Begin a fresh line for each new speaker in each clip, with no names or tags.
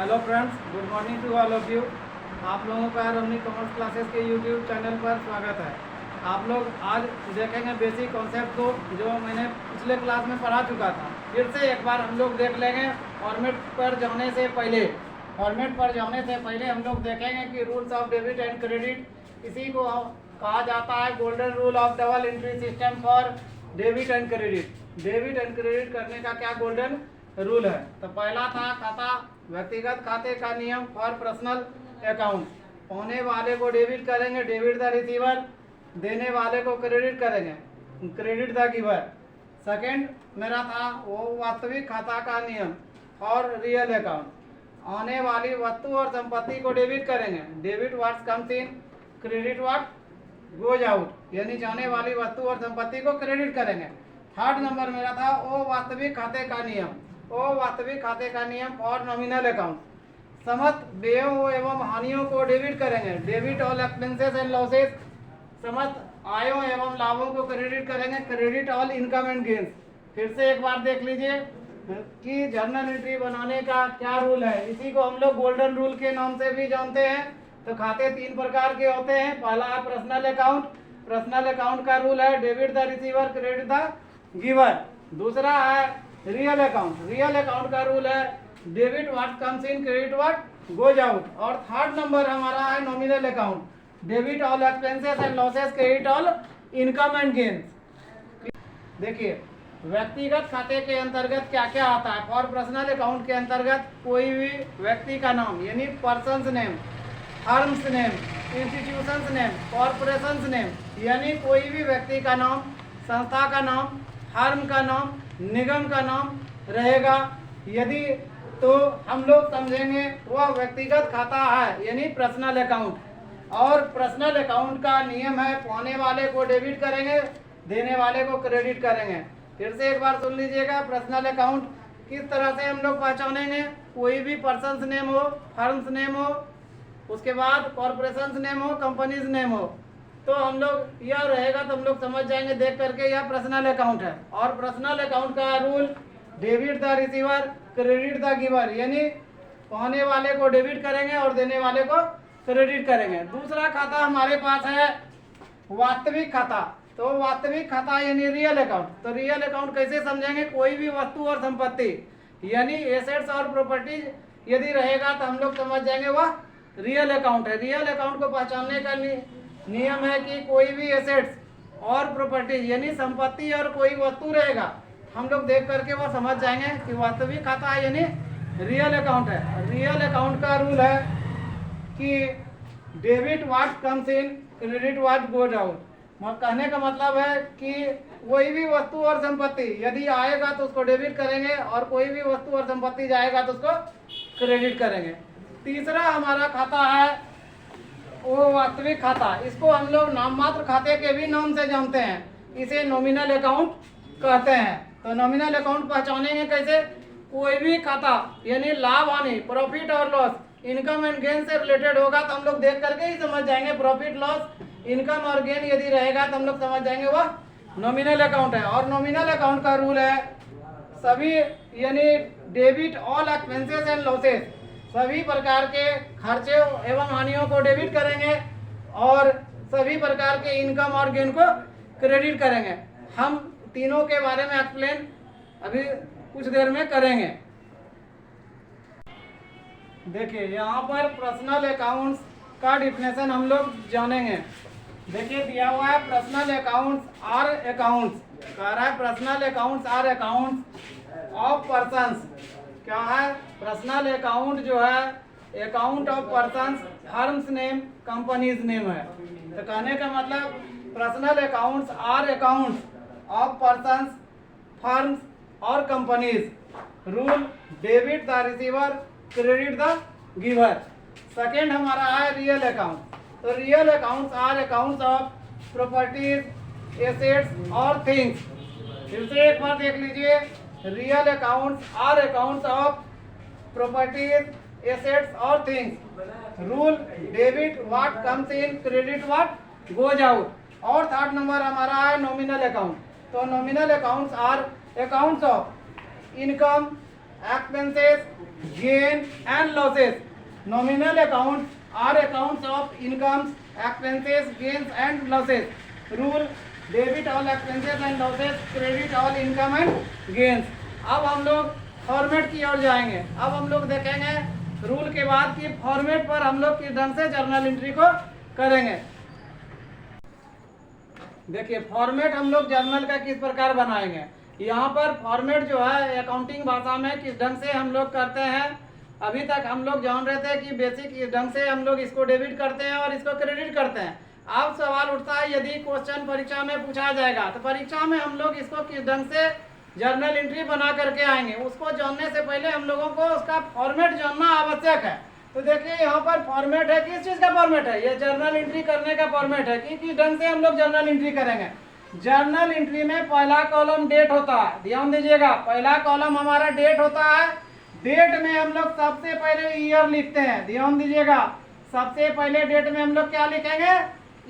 Hello friends, good morning to all of you. आप लोगों का रमनी कॉमर्स क्लासेस के यूट्यूब चैनल पर स्वागत है। आप लोग आज देखेंगे बेसिक कॉन्सेप्ट को जो मैंने पिछले क्लास में पढ़ा चुका था। फिर से एक बार हम लोग देख लेंगे। फॉर्मेट पर जाने से पहले हम लोग देखेंगे कि rules of debit and credit इसी को कहा जाता है golden rule of double entry system for debit and credit. Debit and credit करने का क्या गोल्डन रूल है। तो पहला था खाता व्यक्तिगत खाते का नियम फॉर पर्सनल अकाउंट। पाने वाले को डेबिट करेंगे, डेबिट द रिसीवर। देने वाले को क्रेडिट करेंगे, क्रेडिट द गिवर। सेकंड मेरा था वो वास्तविक खाता का नियम और रियल अकाउंट। आने वाली वस्तु और संपत्ति को डेबिट करेंगे, debit what comes in, credit what goes out, यानी जाने वाली वस्तु और संपत्ति को क्रेडिट करेंगे। थर्ड नंबर मेरा था ओ वास्तविक खाते का नियम। ओ वास्तविक खाते का नियम और नॉमिनल अकाउंट। समस्त व्ययों एवं हानियों को डेबिट करेंगे, debit all expenses and losses. समस्त आयों एवं लाभों को क्रेडिट करेंगे, credit all income and gains. फिर से एक बार देख लीजिए कि जर्नल एंट्री बनाने का क्या रूल है। इसी को हम लोग गोल्डन रूल के नाम से भी जानते हैं। तो खाते तीन प्रकार के होते हैं। पहला है पर्सनल अकाउंट। पर्सनल अकाउंट का रूल है debit the receiver, credit the giver. दूसरा है रियल अकाउंट। रियल अकाउंट का रूल है debit what comes in, credit what goes out. और थर्ड नंबर हमारा है nominal account, debit all expenses and losses, credit all income and gains. देखिए व्यक्तिगत खाते के अंतर्गत क्या क्या आता है। फॉर पर्सनल अकाउंट के अंतर्गत कोई भी व्यक्ति का नाम यानी persons name, firms name, institutions name, corporations name, यानी कोई भी व्यक्ति का नाम, संस्था का नाम, फर्म का नाम, निगम का नाम रहेगा। यदि तो हम लोग समझेंगे वह व्यक्तिगत खाता है यानी पर्सनल अकाउंट। और पर्सनल अकाउंट का नियम है पाने वाले को डेबिट करेंगे, देने वाले को क्रेडिट करेंगे। फिर से एक बार सुन लीजिएगा, पर्सनल अकाउंट किस तरह से हम लोग पहचानेंगे। कोई भी पर्सन्स नेम हो, फर्म्स नेम हो, उसके बाद कॉरपोरेशंस नेम हो, कंपनीज नेम हो, तो हम लोग यह रहेगा तो हम लोग समझ जाएंगे देख करके यह पर्सनल अकाउंट है। और पर्सनल अकाउंट का rule debit the receiver, credit the giver, यानी पाने वाले को डेबिट करेंगे और देने वाले को क्रेडिट करेंगे। दूसरा खाता हमारे पास है वास्तविक खाता। तो वास्तविक खाता यानी रियल अकाउंट। तो रियल अकाउंट कैसे समझेंगे। कोई भी वस्तु और संपत्ति यानी एसेट्स और प्रॉपर्टीज यदि रहेगा तो हम लोग समझ जाएंगे वह रियल अकाउंट है। रियल अकाउंट को पहचानने का नियम है कि कोई भी एसेट्स और प्रॉपर्टी यानी संपत्ति और कोई वस्तु रहेगा, हम लोग देख करके वो समझ जाएंगे कि वास्तविक खाता है यानी रियल अकाउंट है। रियल अकाउंट का रूल है कि debit what comes in, credit what goes out. कहने का मतलब है कि कोई भी वस्तु और संपत्ति यदि आएगा तो उसको डेबिट करेंगे और कोई भी वस्तु और संपत्ति जाएगा तो उसको क्रेडिट करेंगे। तीसरा हमारा खाता है वो वास्तविक खाता। इसको हम लोग नाम मात्र खाते के भी नाम से जानते हैं, इसे नॉमिनल अकाउंट कहते हैं। तो नॉमिनल अकाउंट पहचानेंगे कैसे। कोई भी खाता यानी लाभ हानि, प्रॉफिट और लॉस, इनकम एंड गेन से रिलेटेड होगा तो हम लोग देख करके ही समझ जाएंगे। प्रॉफिट, लॉस, इनकम और गेन यदि रहेगा तो हम लोग समझ जाएंगे वह नॉमिनल अकाउंट है। और नॉमिनल अकाउंट का रूल है सभी यानी debit all expenses and losses, सभी प्रकार के खर्चे एवं हानियों को डेबिट करेंगे और सभी प्रकार के इनकम और गेन को क्रेडिट करेंगे। हम तीनों के बारे में एक्सप्लेन अभी कुछ देर में करेंगे। देखिए यहाँ पर पर्सनल अकाउंट्स का डिफिनेशन हम लोग जानेंगे। देखिए दिया हुआ है पर्सनल अकाउंट्स आर अकाउंट्स, कह रहा है personal accounts are accounts of persons. क्या है पर्सनल अकाउंट जो है account of persons, firms name, companies name है। तो कहने का मतलब personal accounts are accounts of persons, firms और companies. Rule debit the receiver, credit the giver. Second हमारा है रियल अकाउंट। तो real accounts are accounts of properties, assets और थिंग्स। फिर से एक बार देख लीजिए, real accounts are accounts of properties, assets और things. Rule debit what comes in, credit what goes out. और थर्ड नंबर हमारा है नॉमिनल अकाउंट। तो nominal accounts are accounts of income, expenses, gain and losses. Nominal accounts are accounts of incomes, expenses, gains and losses. Rule: debit all expenses and losses, credit all income and gains. अब हम लोग format की ओर जाएंगे। अब हम लोग देखेंगे rule के बाद कि फॉर्मेट पर हम लोग किस ढंग से जर्नल एंट्री को करेंगे। देखिए फॉर्मेट हम लोग जर्नल का किस प्रकार बनाएंगे। यहाँ पर फॉर्मेट जो है अकाउंटिंग भाषा में किस ढंग से हम लोग करते हैं। अभी तक हम लोग जान रहे थे कि बेसिक इस ढंग से हम लोग इसको डेबिट करते हैं और इसको क्रेडिट करते हैं। अब सवाल उठता है यदि क्वेश्चन परीक्षा में पूछा जाएगा तो परीक्षा में हम लोग इसको किस ढंग से जर्नल एंट्री बना करके आएंगे। उसको जानने से पहले हम लोगों को उसका फॉर्मेट जानना आवश्यक है। तो देखिए यहाँ पर फॉर्मेट है, किस चीज का फॉर्मेट है, ये जर्नल एंट्री करने का फॉर्मेट है कि किस ढंग से हम लोग जर्नल एंट्री करेंगे। जर्नल एंट्री में पहला कॉलम डेट होता है, ध्यान दीजिएगा, पहला कॉलम हमारा डेट होता है। डेट में हम लोग सबसे पहले ईयर लिखते हैं, ध्यान दीजिएगा, सबसे पहले डेट में हम लोग क्या लिखेंगे,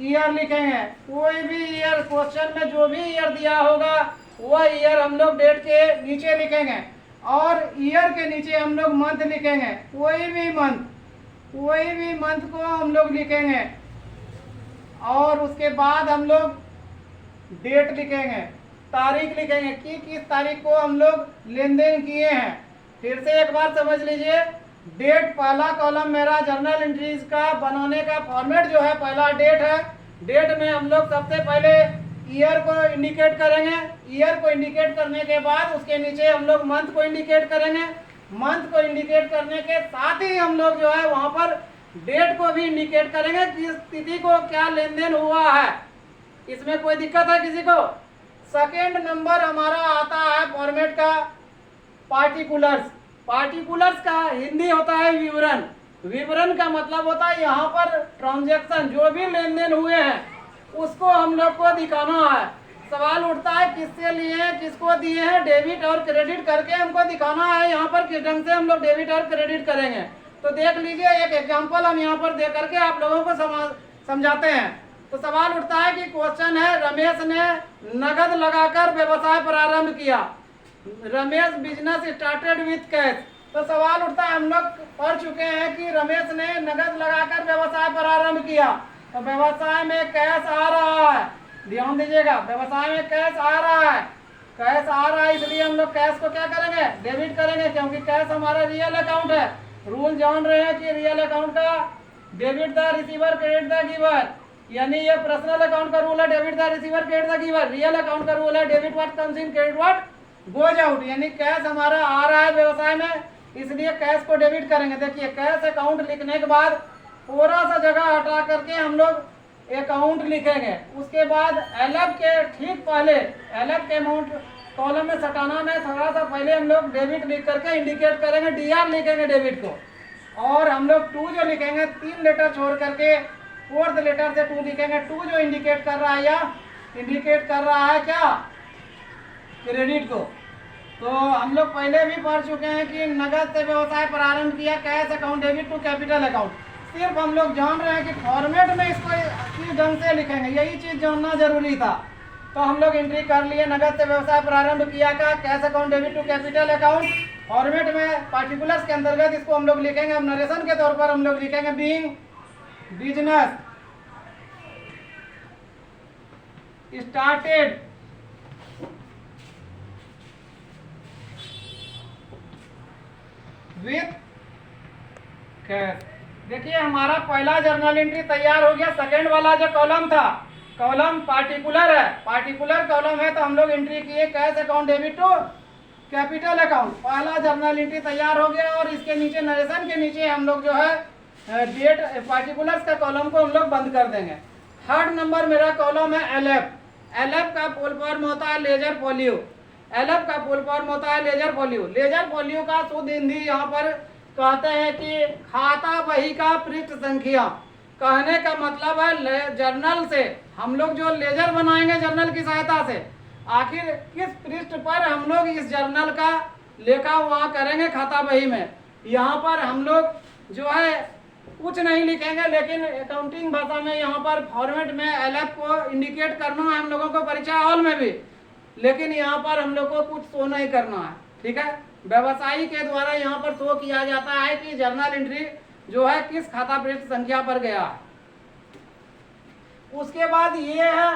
ईयर लिखेंगे। कोई भी ईयर क्वेश्चन में जो भी ईयर दिया होगा वह ईयर हम लोग डेट के नीचे लिखेंगे और ईयर के नीचे हम लोग मंथ लिखेंगे। कोई भी मंथ को हम लोग लिखेंगे और उसके बाद हम लोग डेट लिखेंगे, तारीख लिखेंगे कि किस तारीख को हम लोग लेन देन किए हैं। फिर से एक बार समझ लीजिए, डेट पहला कॉलम मेरा जर्नल एंट्रीज का बनाने का फॉर्मेट जो है पहला डेट है। डेट में हम लोग सबसे पहले ईयर को इंडिकेट करेंगे। ईयर को इंडिकेट करने के बाद उसके नीचे हम लोग मंथ को इंडिकेट करेंगे। मंथ को इंडिकेट करने के साथ ही हम लोग जो है वहां पर डेट को भी इंडिकेट करेंगे कि इस तिथि को क्या लेन देन हुआ है। इसमें कोई दिक्कत है किसी को? सेकेंड नंबर हमारा आता है फॉर्मेट का पार्टिकुलर्स। पार्टिकुलर्स का हिंदी होता है विवरण। विवरण का मतलब होता है यहाँ पर ट्रांजैक्शन जो भी लेन देन हुए हैं उसको हम लोग को दिखाना है। सवाल उठता है किससे लिए हैं, किसको दिए हैं, डेबिट और क्रेडिट करके हमको दिखाना है। यहाँ पर किस ढंग से हम लोग डेबिट और क्रेडिट करेंगे तो देख लीजिए, एक एग्जांपल हम यहाँ पर दे करके आप लोगों को समझाते हैं। तो सवाल उठता है कि क्वेश्चन है, रमेश ने नगद लगाकर व्यवसाय प्रारंभ किया। Ramesh business started with cash. तो सवाल उठता है, हम लोग पढ़ चुके हैं कि रमेश ने नगद लगाकर व्यवसाय प्रारंभ किया, तो व्यवसाय में कैश आ रहा है, ध्यान दीजिएगा, व्यवसाय में कैश आ रहा है, कैश आ रहा है, इसलिए हम लोग कैश को क्या करेंगे, डेबिट करेंगे, क्योंकि कैश हमारा रियल अकाउंट है। रूल जान रहे हैं कि रियल अकाउंट का debit the receiver credit the giver, यानी ये पर्सनल अकाउंट का रूल है, debit the receiver credit the giver. Real account का रूल है debit what comes in credit what goes out, यानी कैश हमारा आ रहा है व्यवसाय में, इसलिए कैश को डेबिट करेंगे। देखिए कैश अकाउंट लिखने के बाद थोड़ा सा जगह हटा करके हम लोग अकाउंट लिखेंगे। उसके बाद एलएफ के ठीक पहले, एलएफ के अमाउंट कॉलम में सटाना में थोड़ा सा पहले हम लोग डेबिट लिख करके इंडिकेट करेंगे, डीआर लिखेंगे डेबिट को, और हम लोग टू जो लिखेंगे 3 लेटर छोड़ करके 4th लेटर से 2 लिखेंगे। 2 जो इंडिकेट कर रहा है या इंडिकेट कर रहा है क्या, क्रेडिट को। तो हम लोग पहले भी पढ़ चुके हैं कि नगद से व्यवसाय प्रारंभ किया, cash account debit to capital account. सिर्फ हम लोग जान रहे हैं कि फॉर्मेट में इसको किस ढंग से लिखेंगे, यही चीज जानना जरूरी था। तो हम लोग एंट्री कर लिए, नगद से व्यवसाय प्रारंभ किया का, cash account debit to capital account. Format में पार्टिकुलर्स के अंतर्गत इसको हम लोग लिखेंगे। अब नरेशन के तौर पर हम लोग लिखेंगे being business started with cash. देखिए हमारा पहला जर्नल एंट्री तैयार हो गया। सेकेंड वाला जो कॉलम था, कॉलम पार्टिकुलर है, पार्टिकुलर कॉलम है, तो हम लोग एंट्री किए cash account debit to capital account. पहला जर्नल एंट्री तैयार हो गया और इसके नीचे नरेशन के नीचे हम लोग जो है डेट पार्टिकुलर्स का कॉलम को हम लोग बंद कर देंगे। थर्ड नंबर मेरा कॉलम है एलएफ। एलएफ का फुल फॉर्म होता है लेजर फोलियो। एलएफ का फुल फॉर्म होता है लेजर फोलियो। लेजर फोलियो का शुद्ध हिंदी यहाँ पर कहते हैं कि खाता बही का पृष्ठ संख्या। कहने का मतलब है जर्नल से हम लोग जो लेजर बनाएंगे जर्नल की सहायता से, आखिर किस पृष्ठ पर हम लोग इस जर्नल का लेखा वहाँ करेंगे खाता बही में। यहाँ पर हम लोग जो है कुछ नहीं लिखेंगे, लेकिन अकाउंटिंग भाषा में यहाँ पर फॉर्मेट में एलएफ को इंडिकेट करना है हम लोगों को परीक्षा हॉल में भी, लेकिन यहाँ पर हम लोग को कुछ शो नहीं करना है, ठीक है। व्यवसायी के द्वारा यहाँ पर शो किया जाता है कि जर्नल एंट्री जो है किस खाता पृष्ठ संख्या पर गया। उसके बाद ये है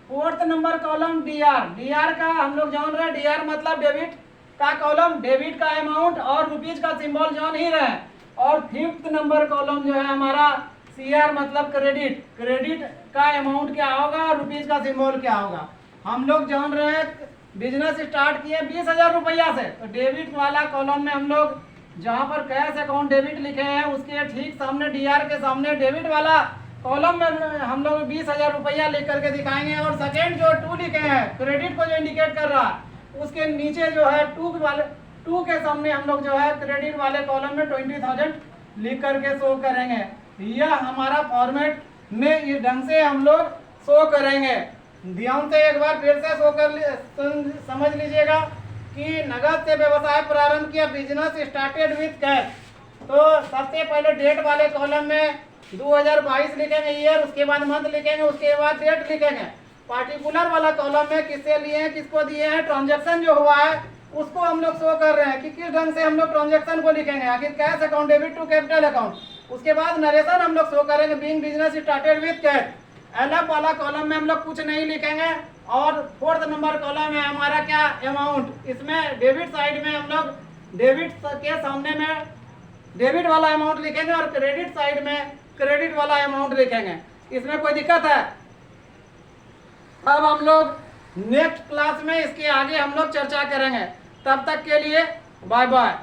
4th number column D R. D R का हम लोग जान रहे हैं, डीआर मतलब डेबिट का कॉलम, डेबिट का अमाउंट और रुपीज का सिंबल जान ही रहे। और 5th नंबर कॉलम जो है हमारा सीआर मतलब क्रेडिट। क्रेडिट का अमाउंट क्या होगा और रुपीज का सिंबल क्या होगा। हम लोग जान रहे हैं बिजनेस स्टार्ट किए 20,000 रुपया से, तो डेबिट वाला कॉलम में हम लोग जहाँ पर कैश अकाउंट डेबिट लिखे हैं उसके ठीक सामने डीआर के सामने डेबिट वाला कॉलम में हम लोग 20,000 रुपया लिख करके दिखाएंगे। और सेकेंड जो 2 लिखे हैं क्रेडिट को जो इंडिकेट कर रहा है उसके नीचे जो है 2 के सामने हम लोग जो है क्रेडिट वाले कॉलम में 20,000 लिख करके शो करेंगे। यह हमारा फॉर्मेट में इस ढंग से हम लोग शो करेंगे। ध्यान से एक बार फिर से शो कर समझ लीजिएगा कि नगद से व्यवसाय प्रारंभ किया, बिजनेस स्टार्टेड विथ कैश। तो सबसे पहले डेट वाले कॉलम में 2022 लिखेंगे ईयर, उसके बाद मंथ लिखेंगे, उसके बाद डेट लिखेंगे। पार्टिकुलर वाला कॉलम में किससे लिए हैं, किसको दिए हैं, ट्रांजैक्शन जो हुआ है उसको हम लोग शो कर रहे हैं कि किस ढंग से हम लोग ट्रांजैक्शन को लिखेंगे। आखिर cash account debit to capital account. उसके बाद नरेशन हम लोग शो करेंगे being business started with cash. LF वाला कॉलम में हम लोग कुछ नहीं लिखेंगे। और 4th नंबर कॉलम है हमारा क्या, अमाउंट। इसमें डेबिट साइड में हम लोग डेबिट के सामने में डेबिट वाला अमाउंट लिखेंगे और क्रेडिट साइड में क्रेडिट वाला अमाउंट लिखेंगे। इसमें कोई दिक्कत है? अब हम लोग नेक्स्ट क्लास में इसके आगे हम लोग चर्चा करेंगे। तब तक के लिए बाय बाय।